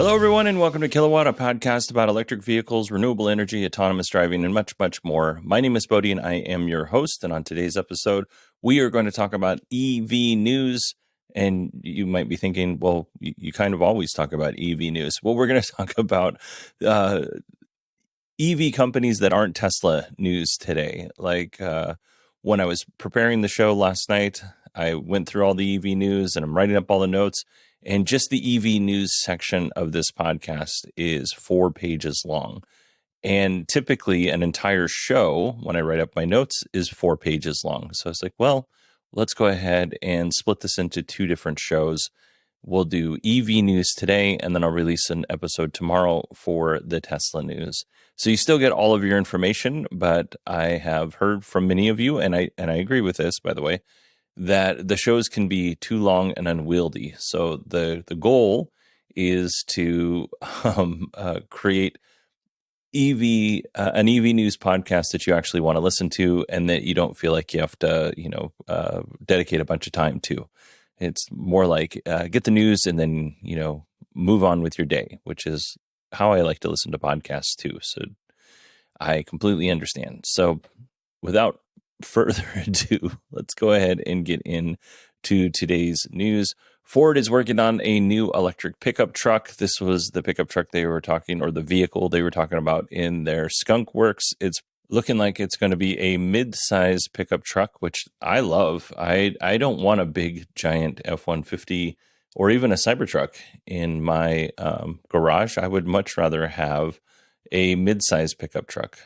Hello, everyone, and welcome to Kilowatt, a podcast about electric vehicles, renewable energy, autonomous driving, and much, much more. My name is Bodie, and I am your host. And on today's episode, we are going to talk about EV news. And you might be thinking, well, you kind of always talk about EV news. Well, we're going to talk about EV companies that aren't Tesla news today. Like when I was preparing the show last night, I went through all the EV news and I'm writing up all the notes. And just the EV news section of this podcast is 4 pages long. And typically an entire show, when I write up my notes, is 4 pages long. So I was like, well, let's go ahead and split this into 2 different shows. We'll do EV news today, and then I'll release an episode tomorrow for the Tesla news. So you still get all of your information, but I have heard from many of you, and I agree with this, by the way, that the shows can be too long and unwieldy. So the goal is to create an EV news podcast that you actually want to listen to, and that you don't feel like you have to, dedicate a bunch of time to. It's more like get the news and then, move on with your day, which is how I like to listen to podcasts too. So I completely understand. So without further ado, let's go ahead and get into today's news. Ford is working on a new electric pickup truck. This was the pickup truck they were talking, or the vehicle they were talking about in their Skunk Works. It's looking like it's going to be a mid-size pickup truck, which I love. I don't want a big, giant F-150 or even a Cybertruck in my garage. I would much rather have a mid-size pickup truck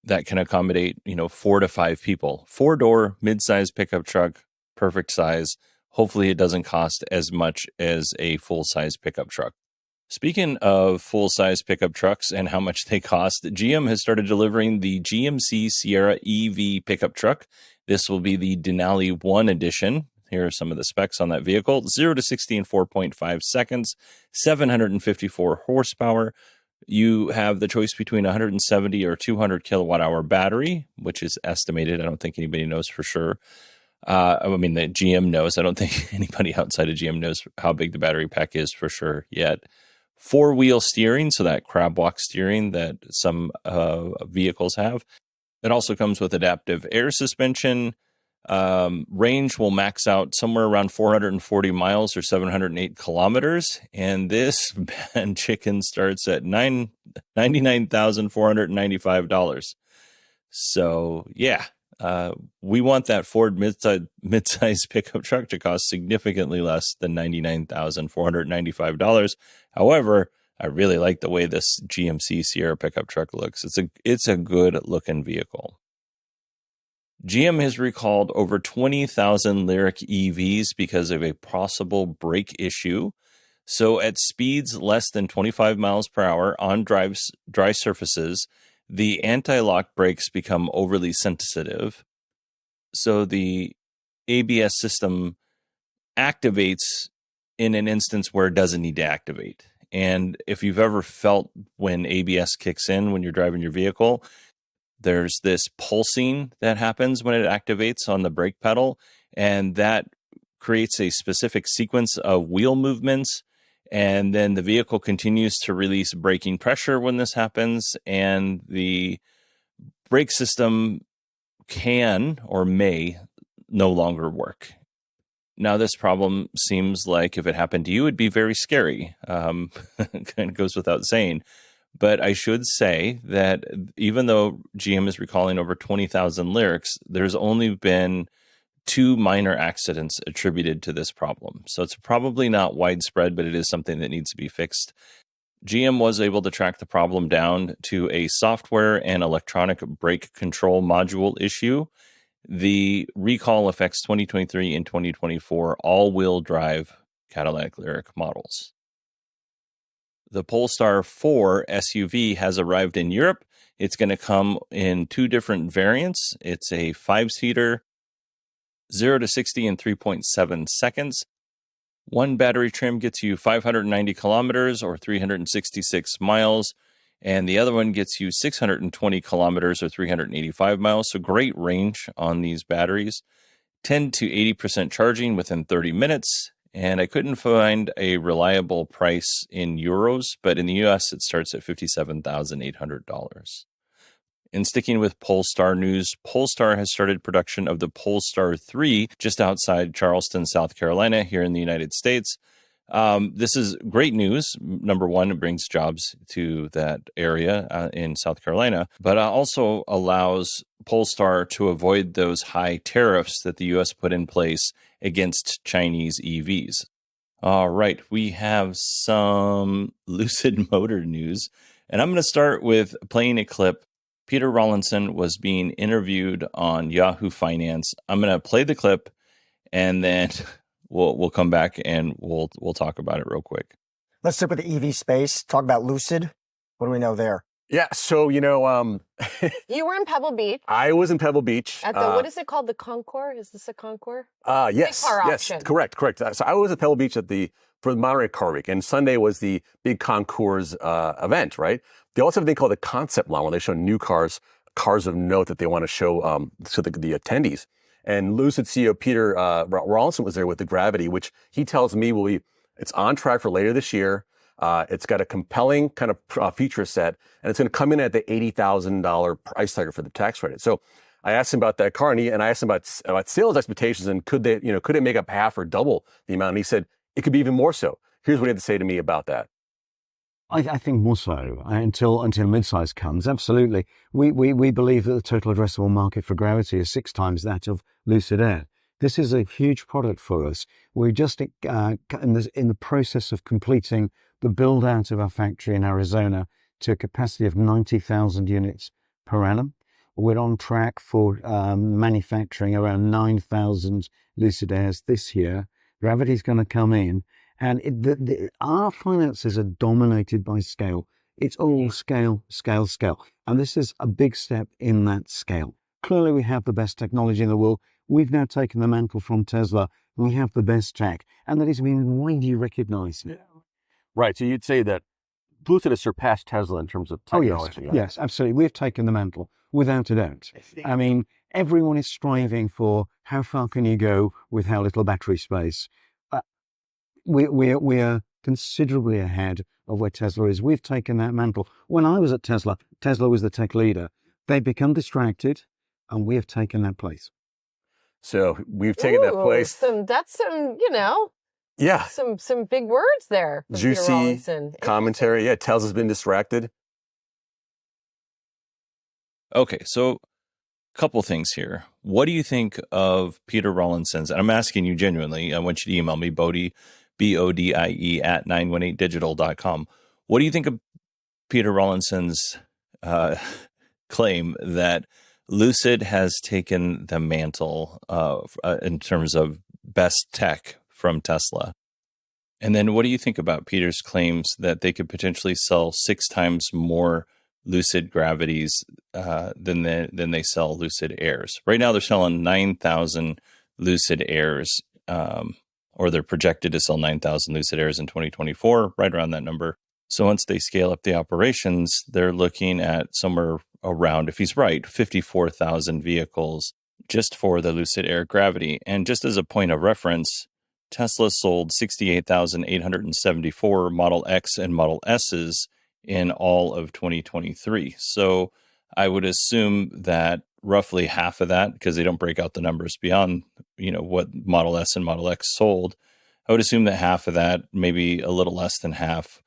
that can accommodate, 4 to 5 people. 4-door, mid-size pickup truck, perfect size. Hopefully it doesn't cost as much as a full-size pickup truck. Speaking of full-size pickup trucks and how much they cost, GM has started delivering the GMC Sierra EV pickup truck. This will be the Denali 1 edition. Here are some of the specs on that vehicle. 0 to 60 in 4.5 seconds, 754 horsepower. You have the choice between 170 or 200 kilowatt hour battery, which is estimated. I don't think anybody knows for sure. The GM knows. I don't think anybody outside of GM knows how big the battery pack is for sure yet. 4-wheel steering, so that crab walk steering that some vehicles have. It also comes with adaptive air suspension. Range will max out somewhere around 440 miles or 708 kilometers. And this bad chicken starts at $99,495. So yeah, we want that Ford mid-size pickup truck to cost significantly less than $99,495. However, I really like the way this GMC Sierra pickup truck looks. It's a good looking vehicle. GM has recalled over 20,000 Lyriq EVs because of a possible brake issue. So at speeds less than 25 miles per hour on dry surfaces, the anti-lock brakes become overly sensitive. So the ABS system activates in an instance where it doesn't need to activate. And if you've ever felt when ABS kicks in when you're driving your vehicle, there's this pulsing that happens when it activates on the brake pedal, and that creates a specific sequence of wheel movements, and then the vehicle continues to release braking pressure when this happens, and the brake system can or may no longer work. Now, this problem seems like if it happened to you, it'd be very scary. Kind of goes without saying. But I should say that even though GM is recalling over 20,000 Lyriqs, there's only been 2 minor accidents attributed to this problem. So it's probably not widespread, but it is something that needs to be fixed. GM was able to track the problem down to a software and electronic brake control module issue. The recall affects 2023 and 2024 all-wheel drive Cadillac Lyriq models. The Polestar 4 SUV has arrived in Europe. It's going to come in 2 different variants. It's a 5-seater, 0 to 60 in 3.7 seconds. One battery trim gets you 590 kilometers or 366 miles, and the other one gets you 620 kilometers or 385 miles. So great range on these batteries. 10 to 80% charging within 30 minutes. And I couldn't find a reliable price in euros, but in the US, it starts at $57,800. And sticking with Polestar news, Polestar has started production of the Polestar 3 just outside Charleston, South Carolina, here in the United States. This is great news. Number one, it brings jobs to that area in South Carolina, but also allows Polestar to avoid those high tariffs that the U.S. put in place against Chinese EVs. All right, we have some Lucid motor news, and I'm going to start with playing a clip. Peter Rawlinson was being interviewed on Yahoo Finance. I'm going to play the clip, and then we'll come back and we'll talk about it real quick. Let's stick with the EV space. Talk about Lucid. What do we know there? Yeah, so, You were in Pebble Beach. I was in Pebble Beach. At the, what is it called? The Concours? Is this a Concours? Yes, Big car yes, auction. correct. So I was at Pebble Beach for the Monterey Car Week, and Sunday was the big Concours event, right? They also have a thing called the Concept Lawn, where they show new cars of note that they want to show to the attendees. And Lucid CEO Peter Rawlinson was there with the Gravity, which he tells me it's on track for later this year. It's got a compelling kind of feature set, and it's going to come in at the $80,000 price tag for the tax credit. So I asked him about that car, and I asked him about sales expectations, and could it make up half or double the amount? And he said it could be even more so. Here's what he had to say to me about that. I think more so until midsize comes. Absolutely, we believe that the total addressable market for Gravity is 6 times that of Lucid Air. This is a huge product for us. We're just in the process of completing the build out of our factory in Arizona to a capacity of 90,000 units per annum. We're on track for manufacturing around 9,000 Lucid Airs this year. Gravity's going to come in. And our finances are dominated by scale. It's all scale. And this is a big step in that scale. Clearly, we have the best technology in the world. We've now taken the mantle from Tesla. We have the best tech. And that is being widely recognized now. Right. So you'd say that Lucid has surpassed Tesla in terms of technology. Oh, yes, absolutely. We've taken the mantle, without a doubt. I mean, everyone is striving for how far can you go with how little battery space. We are considerably ahead of where Tesla is. We've taken that mantle. When I was at Tesla, Tesla was the tech leader. They've become distracted, and we have taken that place. So we've taken that place. That's some, Yeah. Some big words there. Juicy commentary. Yeah, Tesla's been distracted. Okay, so a couple things here. What do you think of Peter Rawlinson's? And I'm asking you genuinely. I want you to email me, Bodie, BODIE at 918digital.com. What do you think of Peter Rawlinson's claim that Lucid has taken the mantle in terms of best tech from Tesla? And then what do you think about Peter's claims that they could potentially sell 6 times more Lucid Gravities than they sell Lucid Airs? Right now they're selling 9,000 Lucid Airs, or they're projected to sell 9,000 Lucid Airs in 2024, right around that number. So once they scale up the operations, they're looking at somewhere around, if he's right, 54,000 vehicles just for the Lucid Air Gravity. And just as a point of reference, Tesla sold 68,874 Model X and Model S's in all of 2023. So I would assume that roughly half of that, because they don't break out the numbers beyond, what Model S and Model X sold, I would assume that half of that, maybe a little less than half,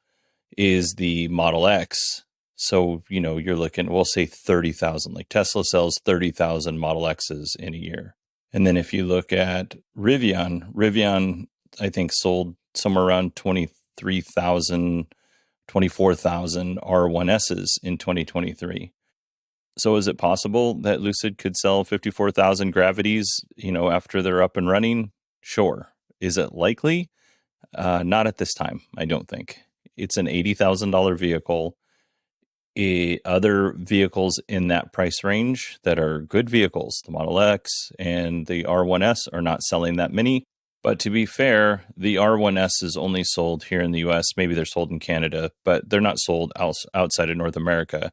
is the Model X. So, you're looking, we'll say 30,000, like Tesla sells 30,000 Model X's in a year. And then if you look at Rivian, I think sold somewhere around 23,000, 24,000 R1S's in 2023. So is it possible that Lucid could sell 54,000 Gravities, after they're up and running? Sure. Is it likely? Not at this time, I don't think. It's an $80,000 vehicle. Other vehicles in that price range that are good vehicles, the Model X and the R1S, are not selling that many. But to be fair, the R1S is only sold here in the US. Maybe they're sold in Canada, but they're not sold outside of North America.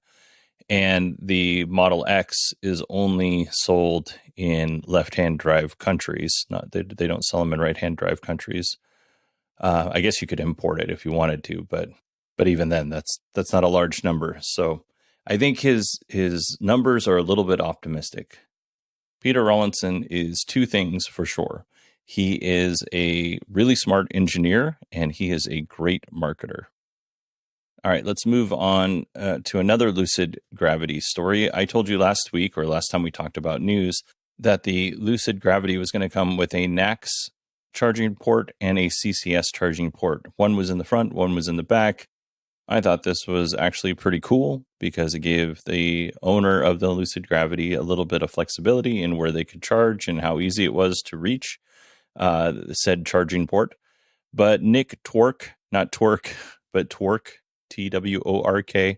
And the Model X is only sold in left-hand drive countries. They don't sell them in right-hand drive countries. I guess you could import it if you wanted to, but even then, that's not a large number. So I think his numbers are a little bit optimistic. Peter Rawlinson is two things for sure. He is a really smart engineer, and he is a great marketer. All right, let's move on to another Lucid Gravity story. I told you last week, or last time we talked about news, that the Lucid Gravity was going to come with a NACS charging port and a CCS charging port. One was in the front, one was in the back. I thought this was actually pretty cool because it gave the owner of the Lucid Gravity a little bit of flexibility in where they could charge and how easy it was to reach said charging port. But Nick Twork, not Twerk, but Twork, Twork,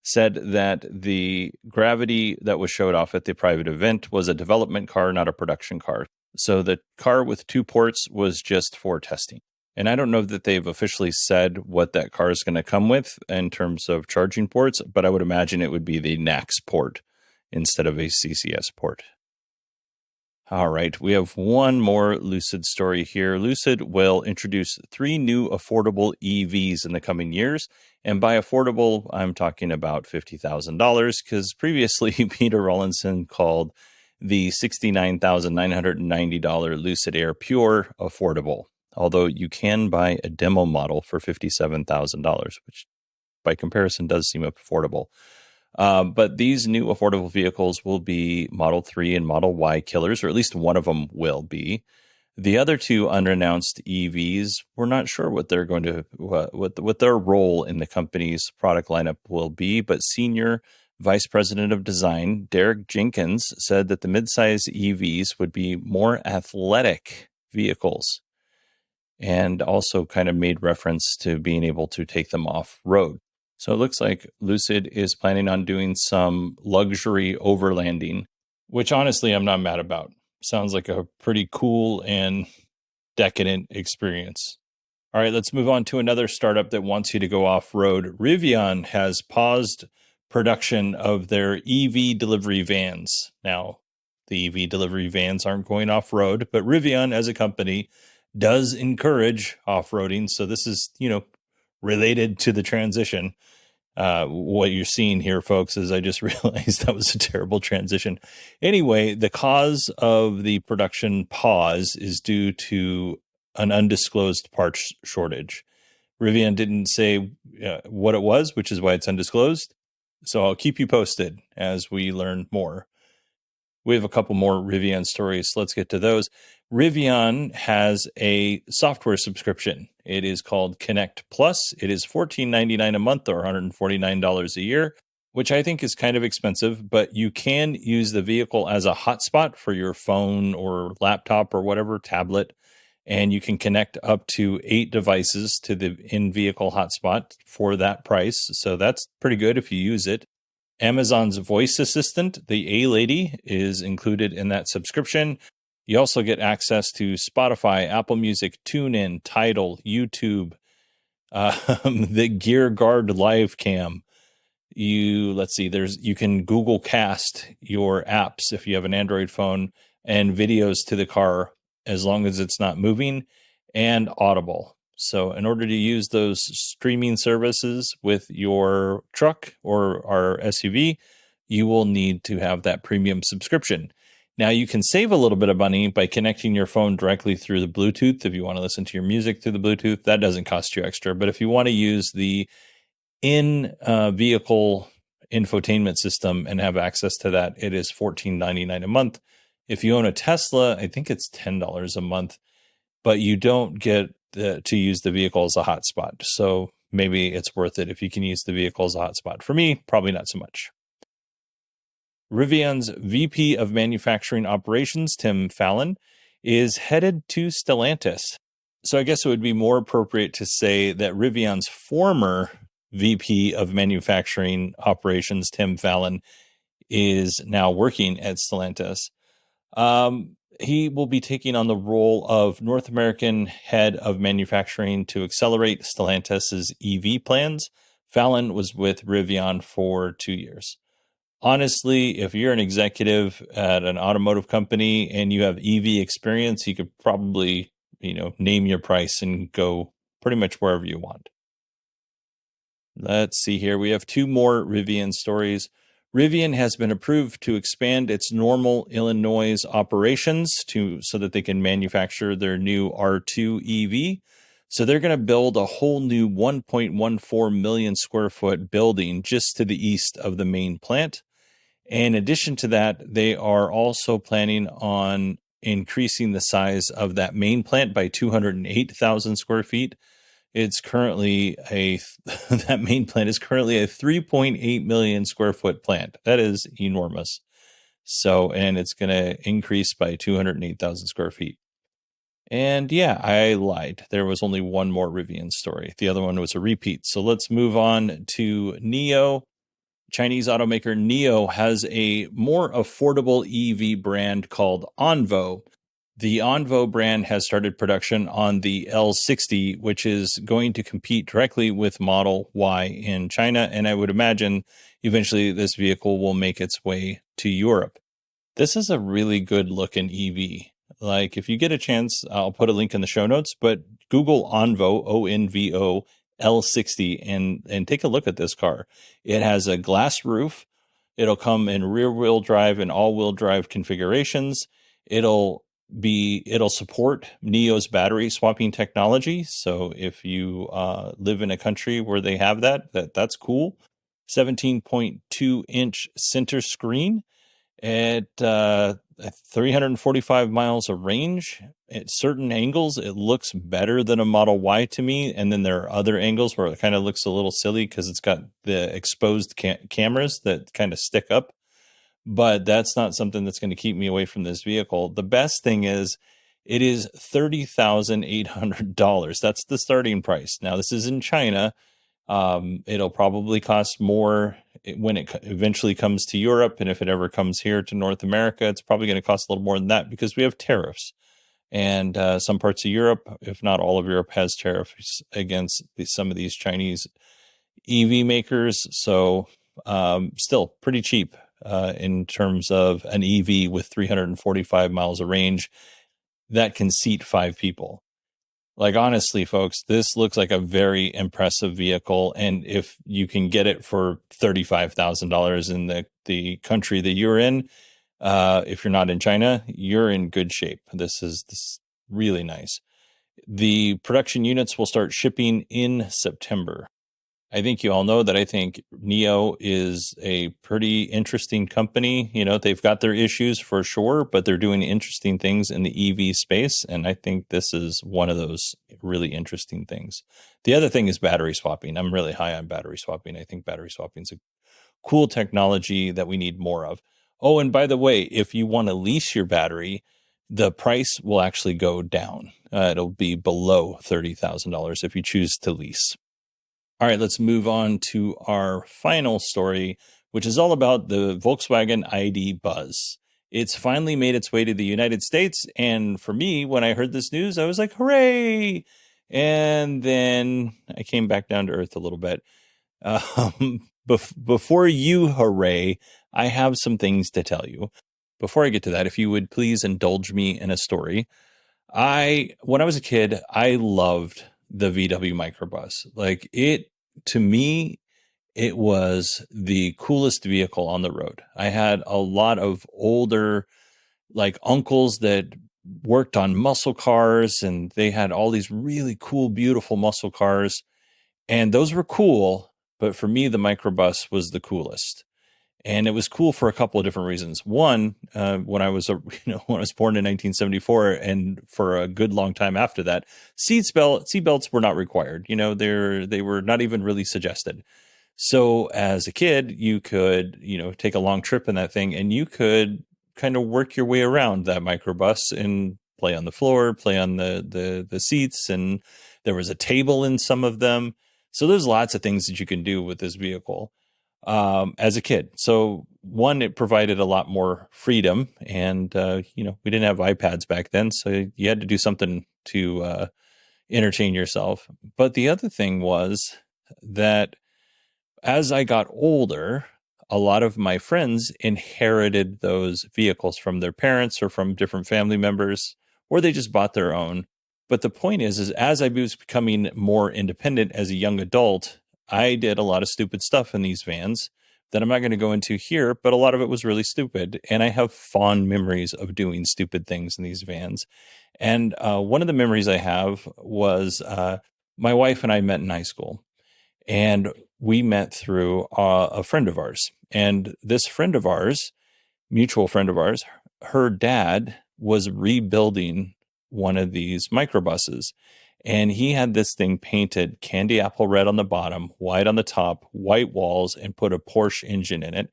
said that the Gravity that was showed off at the private event was a development car, not a production car. So the car with 2 ports was just for testing. And I don't know that they've officially said what that car is going to come with in terms of charging ports, but I would imagine it would be the NACS port instead of a CCS port. All right, we have one more Lucid story here. Lucid will introduce 3 new affordable EVs in the coming years. And by affordable, I'm talking about $50,000 because previously Peter Rawlinson called the $69,990 Lucid Air Pure affordable. Although you can buy a demo model for $57,000, which by comparison does seem affordable. But these new affordable vehicles will be Model 3 and Model Y killers, or at least one of them will be. The other 2 unannounced EVs, we're not sure what they're going to, what their role in the company's product lineup will be, but Senior Vice President of Design, Derek Jenkins, said that the midsize EVs would be more athletic vehicles, and also kind of made reference to being able to take them off-road. So it looks like Lucid is planning on doing some luxury overlanding, which honestly I'm not mad about. Sounds like a pretty cool and decadent experience. All right, let's move on to another startup that wants you to go off-road. Rivian has paused production of their EV delivery vans. Now, the EV delivery vans aren't going off-road, but Rivian as a company does encourage off-roading. So this is, related to the transition. What you're seeing here, folks, is I just realized that was a terrible transition. Anyway, the cause of the production pause is due to an undisclosed parts shortage. Rivian didn't say what it was, which is why it's undisclosed. So I'll keep you posted as we learn more. We have a couple more Rivian stories. Let's get to those. Rivian has a software subscription. It is called Connect+. It is $14.99 a month or $149 a year, which I think is kind of expensive, but you can use the vehicle as a hotspot for your phone or laptop or whatever, tablet, and you can connect up to 8 devices to the in-vehicle hotspot for that price. So that's pretty good if you use it. Amazon's voice assistant, the A-Lady, is included in that subscription. You also get access to Spotify, Apple Music, TuneIn, Tidal, YouTube, the Gear Guard Live Cam. You can Google Cast your apps if you have an Android phone and videos to the car as long as it's not moving, and Audible. So in order to use those streaming services with your truck or our SUV, you will need to have that premium subscription. Now, you can save a little bit of money by connecting your phone directly through the Bluetooth. If you want to listen to your music through the Bluetooth, that doesn't cost you extra. But if you want to use the in-vehicle infotainment system and have access to that, it is $14.99 a month. If you own a Tesla, I think it's $10 a month, but you don't get to use the vehicle as a hotspot. So maybe it's worth it if you can use the vehicle as a hotspot. For me, probably not so much. Rivian's VP of Manufacturing Operations, Tim Fallon, is headed to Stellantis. So I guess it would be more appropriate to say that Rivian's former VP of Manufacturing Operations, Tim Fallon, is now working at Stellantis. He will be taking on the role of North American head of manufacturing to accelerate Stellantis' EV plans. Fallon was with Rivian for 2 years. Honestly, if you're an executive at an automotive company and you have EV experience, you could probably, name your price and go pretty much wherever you want. Let's see here. We have 2 more Rivian stories. Rivian has been approved to expand its Normal, Illinois operations so that they can manufacture their new R2 EV. So they're going to build a whole new 1.14 million square foot building just to the east of the main plant. In addition to that, they are also planning on increasing the size of that main plant by 208,000 square feet. It's currently that main plant is currently a 3.8 million square foot plant. That is enormous. So, and it's going to increase by 208,000 square feet. And yeah, I lied. There was only one more Rivian story. The other one was a repeat. So let's move on to NIO. Chinese automaker NIO has a more affordable EV brand called Onvo. The Onvo brand has started production on the L60, which is going to compete directly with Model Y in China. And I would imagine eventually this vehicle will make its way to Europe. This is a really good looking EV. Like, if you get a chance, I'll put a link in the show notes, but Google Onvo, O-N-V-O, L60, and take a look at this car. It has a glass roof. It'll come in rear-wheel drive and all-wheel drive configurations. It'll support NIO's battery swapping technology. So if you live in a country where they have that's cool. 17.2-inch center screen at 345 miles of range. At certain angles, it looks better than a Model Y to me. And then there are other angles where it kind of looks a little silly because it's got the exposed cameras that kind of stick up. But that's not something that's going to keep me away from this vehicle. The best thing is it is $30,800. That's the starting price. Now, this is in China. It'll probably cost more when it eventually comes to Europe. And if it ever comes here to North America, it's probably going to cost a little more than that because we have tariffs. And some parts of Europe, if not all of Europe, has tariffs against some of these Chinese EV makers. So still pretty cheap in terms of an EV with 345 miles of range that can seat 5 people. Like, honestly, folks, this looks like a very impressive vehicle. And if you can get it for $35,000 in the country that you're in, if you're not in China, you're in good shape. This is really nice. The production units will start shipping in September. I think you all know that I think NIO is a pretty interesting company. You know, they've got their issues for sure, but they're doing interesting things in the EV space. And I think this is one of those really interesting things. The other thing is battery swapping. I'm really high on battery swapping. I think battery swapping is a cool technology that we need more of. Oh, and by the way, if you want to lease your battery, the price will actually go down. It'll be below $30,000 if you choose to lease. All right, let's move on to our final story, which is all about the Volkswagen ID Buzz. It's finally made its way to the United States. And for me, when I heard this news, I was like, hooray! And then I came back down to earth a little bit. Before you hooray, I have some things to tell you. Before I get to that, if you would please indulge me in a story. When I was a kid, I loved the VW microbus. Like, to me, it was the coolest vehicle on the road. I had a lot of older, like, uncles that worked on muscle cars, and they had all these really cool, beautiful muscle cars. And those were cool, but for me, the microbus was the coolest. And it was cool for a couple of different reasons. One, when I was born in 1974, and for a good long time after that, seatbelts were not required. You know, they were not even really suggested. So as a kid, you could, take a long trip in that thing, and you could kind of work your way around that microbus and play on the floor, play on the seats, and there was a table in some of them. So there's lots of things that you can do with this vehicle. As a kid. So one, it provided a lot more freedom, and, we didn't have iPads back then. So you had to do something to, entertain yourself. But the other thing was that as I got older, a lot of my friends inherited those vehicles from their parents or from different family members, or they just bought their own. But the point is as I was becoming more independent as a young adult, I did a lot of stupid stuff in these vans that I'm not going to go into here, but a lot of it was really stupid. And I have fond memories of doing stupid things in these vans. And one of the memories I have was my wife and I met in high school. And we met through a friend of ours. And this friend of ours, mutual friend of ours, her dad was rebuilding one of these microbuses. And he had this thing painted candy apple red on the bottom, white on the top, white walls, and put a Porsche engine in it.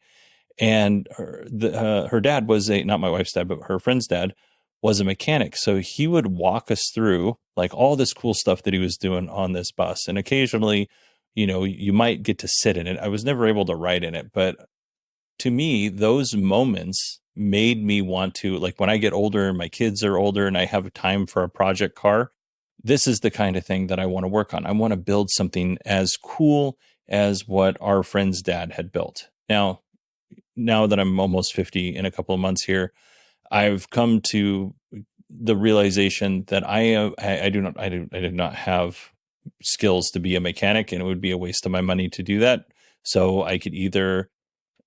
And her dad was not my wife's dad, but her friend's dad was a mechanic. So he would walk us through like all this cool stuff that he was doing on this bus. And occasionally, you might get to sit in it. I was never able to ride in it, but to me, those moments made me want to, like when I get older and my kids are older and I have time for a project car, this is the kind of thing that I want to work on. I want to build something as cool as what our friend's dad had built. Now that I'm almost 50 in a couple of months here, I've come to the realization that I do not have skills to be a mechanic, and it would be a waste of my money to do that. So I could either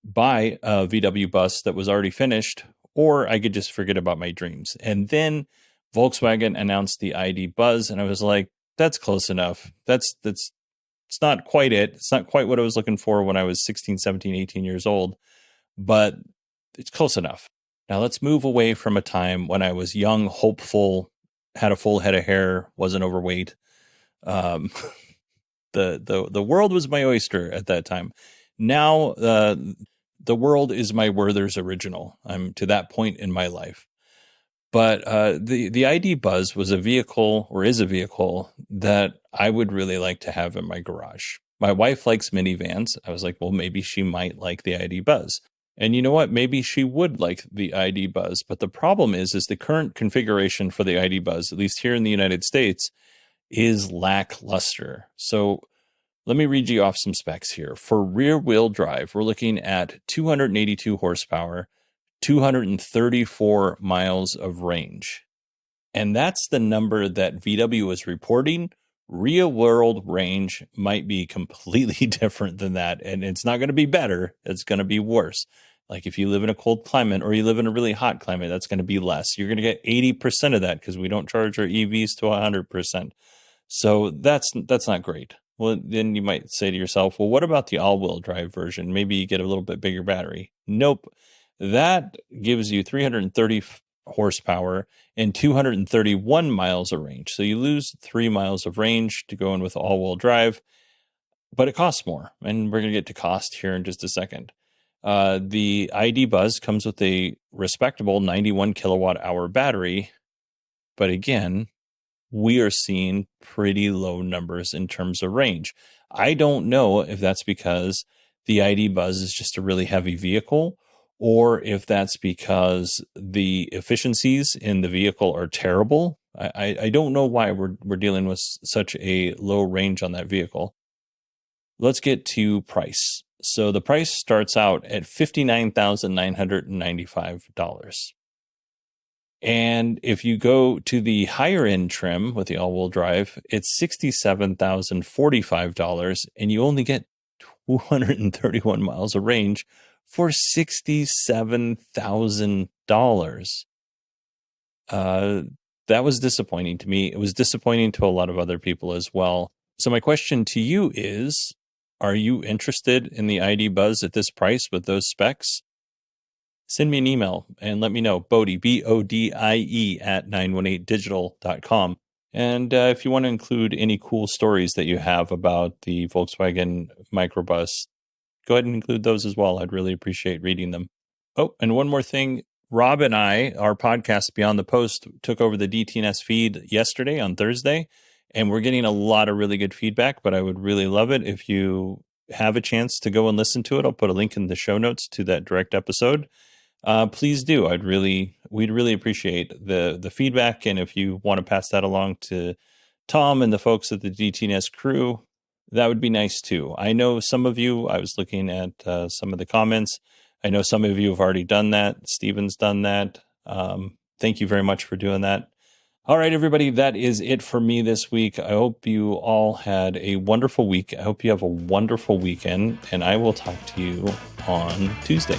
buy a VW bus that was already finished, or I could just forget about my dreams. And then Volkswagen announced the ID Buzz, and I was like, that's close enough. It's not quite it. It's not quite what I was looking for when I was 16, 17, 18 years old, but it's close enough. Now let's move away from a time when I was young, hopeful, had a full head of hair, wasn't overweight. The world was my oyster at that time. Now the world is my Werther's original. I'm to that point in my life. But the ID Buzz was a vehicle, or is a vehicle, that I would really like to have in my garage. My wife likes minivans. I was like, well, maybe she might like the ID Buzz. And you know what? Maybe she would like the ID Buzz. But the problem is the current configuration for the ID Buzz, at least here in the United States, is lackluster. So let me read you off some specs here. For rear-wheel drive, we're looking at 282 horsepower, 234 miles of range. And that's the number that VW is reporting. Real world range might be completely different than that. And it's not going to be better. It's going to be worse. Like if you live in a cold climate or you live in a really hot climate, that's going to be less. You're going to get 80% of that because we don't charge our EVs to 100%. So that's not great. Well, then you might say to yourself, well, what about the all-wheel drive version? Maybe you get a little bit bigger battery. Nope. That gives you 330 horsepower and 231 miles of range. So you lose 3 miles of range to go in with all-wheel drive, but it costs more. And we're going to get to cost here in just a second. The ID Buzz comes with a respectable 91 kilowatt hour battery. But again, we are seeing pretty low numbers in terms of range. I don't know if that's because the ID Buzz is just a really heavy vehicle, or if that's because the efficiencies in the vehicle are terrible. I don't know why we're dealing with such a low range on that vehicle. Let's get to price. So the price starts out at $59,995. And if you go to the higher end trim with the all-wheel drive, it's $67,045, and you only get 231 miles of range for $67,000. That was disappointing to me. It was disappointing to a lot of other people as well. So my question to you is, are you interested in the ID Buzz at this price with those specs? Send me an email and let me know. Bodie, BODIE at 918digital.com. And if you want to include any cool stories that you have about the Volkswagen microbus, go ahead and include those as well. I'd really appreciate reading them. Oh, and one more thing. Rob and I, our podcast Beyond the Post, took over the DTNS feed yesterday on Thursday, and we're getting a lot of really good feedback, but I would really love it if you have a chance to go and listen to it. I'll put a link in the show notes to that direct episode. Please do. We'd really appreciate the feedback. And if you want to pass that along to Tom and the folks at the DTNS crew, that would be nice too. I know some of you, I was looking at some of the comments. I know some of you have already done that. Steven's done that. Thank you very much for doing that. All right, everybody, that is it for me this week. I hope you all had a wonderful week. I hope you have a wonderful weekend, and I will talk to you on Tuesday.